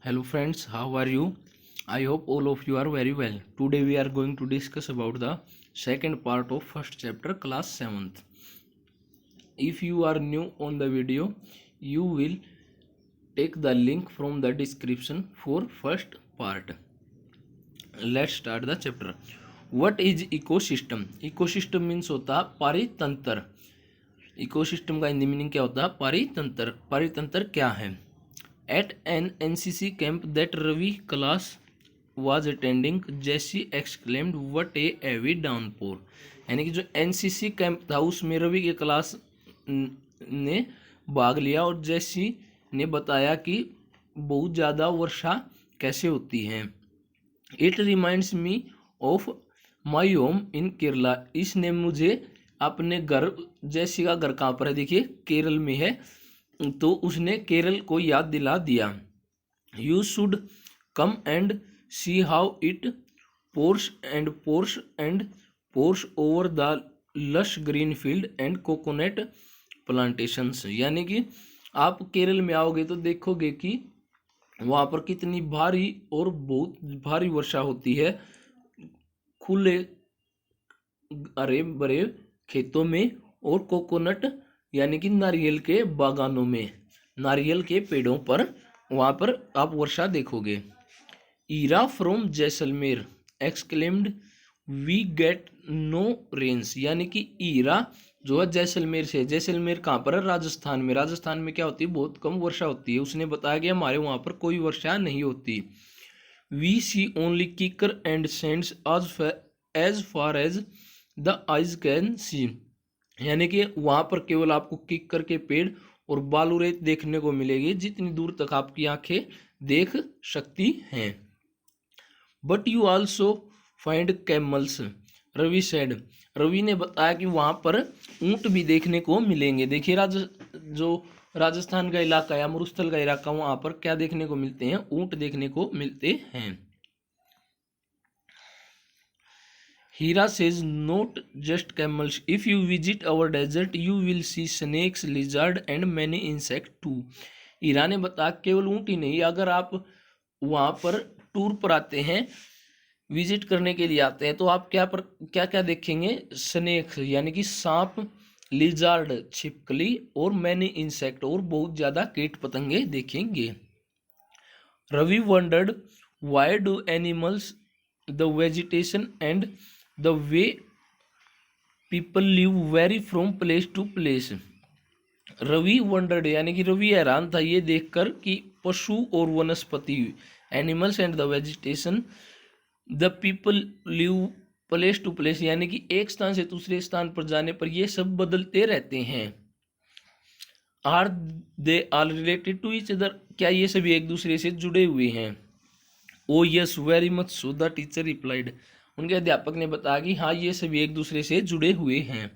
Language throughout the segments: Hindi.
Hello friends, how are you? I hope all of you are very well. Today we are going to discuss about the second part of first chapter class 7th. If you are new on the video, you will take the link from the description for first part. Let's start the chapter. What is ecosystem? Ecosystem means होता पारितंत्र. इकोसिस्टम का हिंदी मीनिंग क्या होता है? पारितंत्र. पारितंत्र क्या है? At an NCC camp that Ravi class was attending, Jesse exclaimed, "What a heavy downpour!" यानी कि जो NCC कैंप था उसमें रवि की क्लास ने भाग लिया और जेसी ने बताया कि बहुत ज़्यादा वर्षा कैसे होती है. It reminds me of my home in Kerala. इसने मुझे अपने घर, जेसी का घर कहाँ पर है देखिए केरल में है, तो उसने केरल को याद दिला दिया. You should come and see how it pores and pores over the lush green field and coconut plantations. यानी कि आप केरल में आओगे तो देखोगे कि वहाँ पर कितनी भारी और बहुत भारी वर्षा होती है खुले हरे भरे खेतों में और कोकोनट यानी कि नारियल के बागानों में, नारियल के पेड़ों पर वहाँ पर आप वर्षा देखोगे. Ira from Jaisalmer exclaimed we get no rains. यानी कि ईरा जो है जैसलमेर से, जैसलमेर कहाँ पर है? राजस्थान में. राजस्थान में क्या होती है? बहुत कम वर्षा होती है. उसने बताया कि हमारे वहाँ पर कोई वर्षा नहीं होती. We see only kikar and sands as far as the eyes can see. यानी कि वहाँ पर केवल आपको किक्कर के पेड़ और बालू रेत देखने को मिलेगी जितनी दूर तक आपकी आंखें देख सकती हैं. But you also find camels, Ravi said. Ravi ने बताया कि वहाँ पर ऊंट भी देखने को मिलेंगे. देखिए जो राजस्थान का इलाका है, मरुस्थल का इलाका, वहाँ पर क्या देखने को मिलते हैं? ऊंट देखने को मिलते हैं. Hira says, not just camels. If you visit our desert, you will see snakes, lizard and many insects too. हीरा ने बताया केवल ऊँट ही नहीं, अगर आप वहाँ पर टूर पर आते हैं, विजिट करने के लिए आते हैं, तो आप क्या क्या देखेंगे? स्नेक यानी कि सांप, लिजार्ड छिपकली और मैनी इंसेक्ट और बहुत ज़्यादा कीट पतंगे देखेंगे. Ravi wondered why do animals the vegetation and the way people live vary from place to place. Ravi wondered यानी कि रवि हैरान था ये देखकर कि पशु और वनस्पति, animals and the vegetation, the people live place to place यानी कि एक स्थान से दूसरे स्थान पर जाने पर ये सब बदलते रहते हैं. Are they all related to each other. क्या ये सभी एक दूसरे से जुड़े हुए हैं? Oh yes very much so, the teacher replied. उनके अध्यापक ने बताया कि हाँ ये सभी एक दूसरे से जुड़े हुए हैं.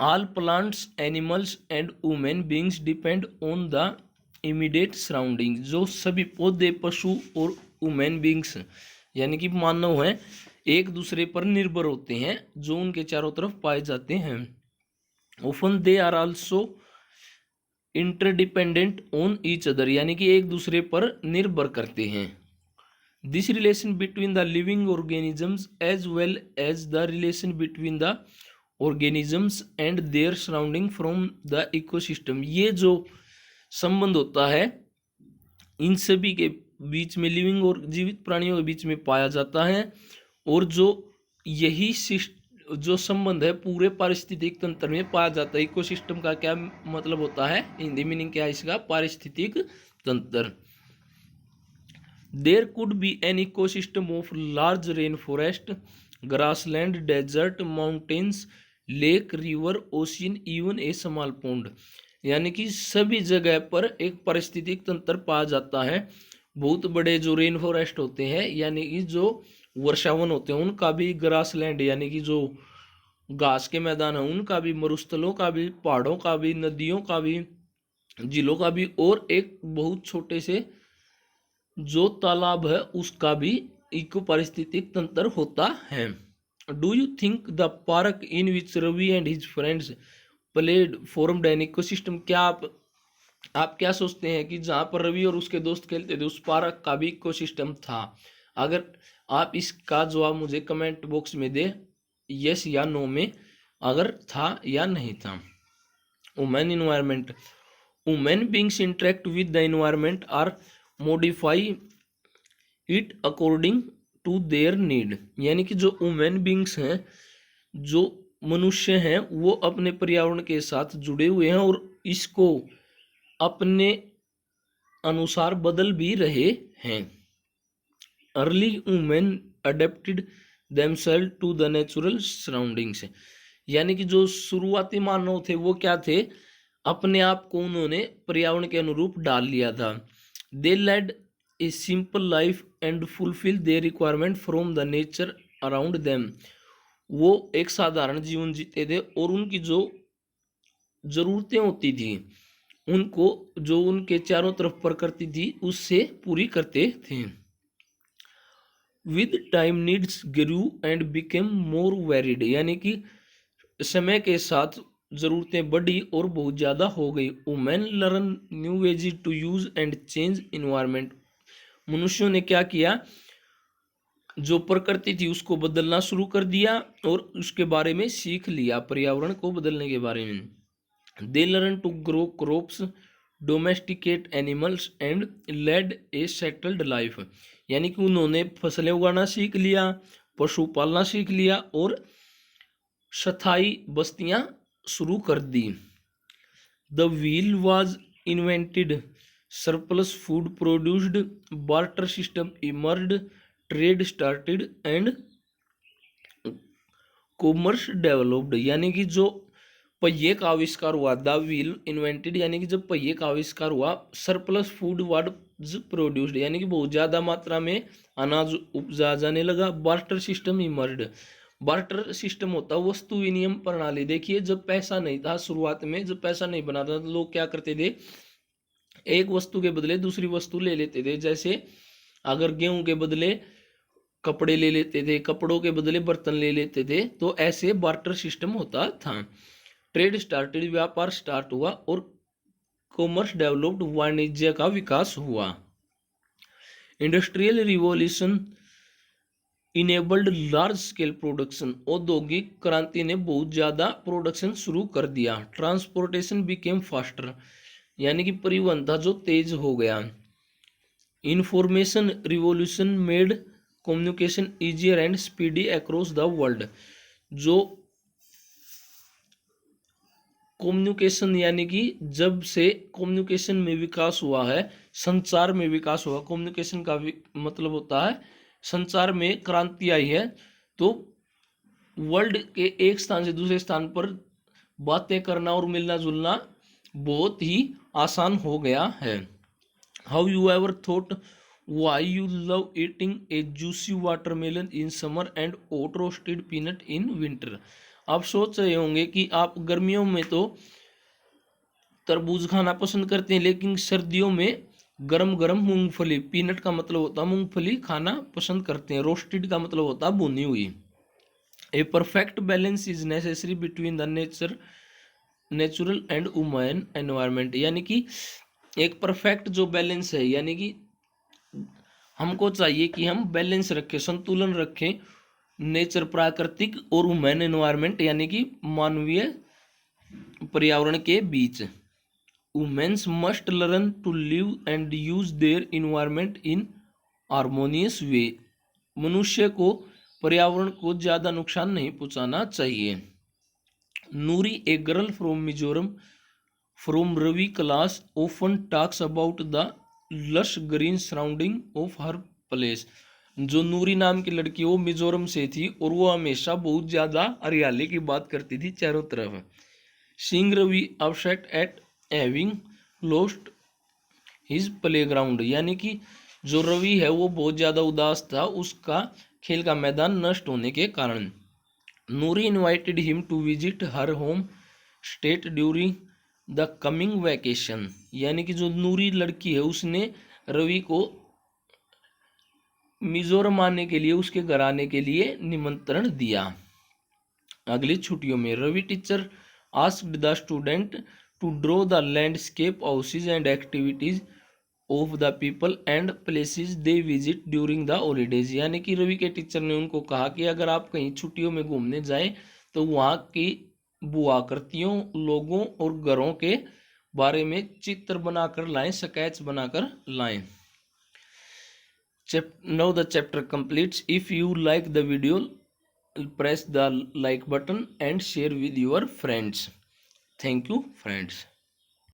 All plants animals and women beings depend on the immediate surrounding. जो सभी पौधे, पशु और वुमेन बीइंग्स यानी कि मानव हैं, एक दूसरे पर निर्भर होते हैं जो उनके चारों तरफ पाए जाते हैं. Often they are also interdependent on each other यानी कि एक दूसरे पर निर्भर करते हैं. This relation between the living organisms as well as the relation between the organisms and their surrounding from the ecosystem. ये जो संबंध होता है इन सभी के बीच में, लिविंग और जीवित प्राणियों के बीच में पाया जाता है, और जो यही जो संबंध है पूरे पारिस्थितिक तंत्र में पाया जाता है. इकोसिस्टम का क्या मतलब होता है? हिंदी मीनिंग क्या है इसका? पारिस्थितिक तंत्र. There could be an ecosystem of large rainforest, grassland, desert, mountains, lake, river, ocean, even a small pond. यानी कि सभी जगह पर एक पारिस्थितिक तंत्र पाया जाता है. बहुत बड़े जो रेन फॉरेस्ट होते हैं यानी कि जो वर्षावन होते हैं उनका भी, ग्रासलैंड यानी कि जो घास के मैदान है उनका भी, मरुस्थलों का भी, पहाड़ों का भी, नदियों का भी, झीलों का भी, और एक बहुत छोटे से जो तालाब है उसका भी इको पारिस्थितिक तंत्र होता है. Do you think the park in which Ravi and his friends played formed an ecosystem. क्या आप आप क्या सोचते हैं कि जहाँ पर रवि और उसके दोस्त खेलते थे उस पार्क का भी इकोसिस्टम था? अगर आप इसका जवाब मुझे कमेंट बॉक्स में दे, यस या नो में, अगर था या नहीं था। Human environment, human beings interact with the environment or modify it according to their need. यानी कि जो वुमेन बींग्स हैं, जो मनुष्य हैं, वो अपने पर्यावरण के साथ जुड़े हुए हैं और इसको अपने अनुसार बदल भी रहे हैं। Early humans adapted themselves to the natural surroundings. यानी कि जो शुरुआती मानव थे वो क्या थे, अपने आप को उन्होंने पर्यावरण के अनुरूप डाल लिया था। They led a simple life and fulfil their requirement from the nature around them. वो एक साधारण जीवन जीते थे और उनकी जो जरूरतें होती थी उनको जो उनके चारों तरफ प्रकृति थी उससे पूरी करते थे। With time needs grew and became more varied. यानी कि समय के साथ जरूरतें बढ़ी और बहुत ज़्यादा हो गई। Humans learn new ways to use and change environment. मनुष्यों ने क्या किया, जो प्रकृति थी उसको बदलना शुरू कर दिया और उसके बारे में सीख लिया, पर्यावरण को बदलने के बारे में। They learn to grow crops, domesticate animals and led a settled life. यानी कि उन्होंने फसलें उगाना सीख लिया, पशु पालना सीख लिया और स्थायी बस्तियां शुरू कर दी। The wheel was invented, surplus food produced, barter system emerged, trade started and commerce developed. यानी कि जो पहिए का आविष्कार हुआ, द व्हील इन्वेंटेड, यानी कि जब पहिए का आविष्कार हुआ, सरप्लस फूड वाज प्रोड्यूस्ड, यानी कि बहुत ज़्यादा मात्रा में अनाज उपजा जाने लगा। Barter system emerged, barter system होता वस्तु विनिमय प्रणाली। देखिए जब पैसा नहीं था, शुरुआत में जब पैसा नहीं बना था तो लोग क्या करते थे, एक वस्तु के बदले दूसरी वस्तु ले लेते थे। जैसे अगर गेहूं के बदले कपड़े ले लेते थे, कपड़ों के बदले बर्तन ले लेते थे, तो ऐसे बार्टर सिस्टम होता था। ट्रेड स्टार्टेड, व्यापार स्टार्ट हुआ और कॉमर्स डेवलप्ड, वाणिज्य का विकास हुआ। Industrial revolution enabled large scale production, औद्योगिक क्रांति ने बहुत ज़्यादा प्रोडक्शन शुरू कर दिया। ट्रांसपोर्टेशन बिकेम फास्टर, यानी कि परिवहन था जो तेज हो गया। Information revolution made communication easier and speedy across the world. जो कम्युनिकेशन, यानी कि जब से कम्युनिकेशन में विकास हुआ है, संचार में विकास हुआ, कम्युनिकेशन का मतलब होता है संचार में क्रांति आई है, तो वर्ल्ड के एक स्थान से दूसरे स्थान पर बातें करना और मिलना जुलना बहुत ही आसान हो गया है। How you ever thought why you love eating a juicy watermelon in summer and hot roasted peanut in winter. आप सोच रहे होंगे कि आप गर्मियों में तो तरबूज खाना पसंद करते हैं, लेकिन सर्दियों में गरम गरम मूंगफली, पीनट का मतलब होता है मूंगफली, खाना पसंद करते हैं। रोस्टेड का मतलब होता है भुनी हुई। A perfect balance is necessary between the natural and human environment. यानी कि एक परफेक्ट जो बैलेंस है, यानी कि हमको चाहिए कि हम बैलेंस रखें, संतुलन रखें नेचर प्राकृतिक और ह्यूमन एनवायरनमेंट यानी कि मानवीय पर्यावरण के बीच। Womens must learn to live and use their environment in harmonious way. मनुष्य को पर्यावरण को ज़्यादा नुकसान नहीं पहुंचाना चाहिए। Noori, a girl from Mizoram from Ravi class, often talks about the lush green surrounding of her place. जो नूरी नाम की लड़की वो मिजोरम से थी और वो हमेशा बहुत ज़्यादा हरियाली की बात करती थी चारों तरफ। Seeing Ravi upset at having lost his playground, यानी कि जो रवि है वो बहुत ज़्यादा उदास था उसका खेल का मैदान नष्ट होने के कारण। Noori invited him to visit her home state during the coming vacation, यानी कि जो नूरी लड़की है उसने रवि को मिजोरम आने के लिए, उसके घर आने के लिए निमंत्रण दिया। अगली छुट्टियों में Ravi teacher asked the student to draw the landscape, houses and activities of the people and places they visit during the holidays। यानी कि रवि के टीचर ने उनको कहा कि अगर आप कहीं छुट्टियों में घूमने जाएं तो वहाँ की भूआकृतियों, लोगों और घरों के बारे में चित्र बनाकर लाएं, स्केच बनाकर लाएं। Now the chapter completes. If you like the video, press the like button and share with your friends. Thank you, friends.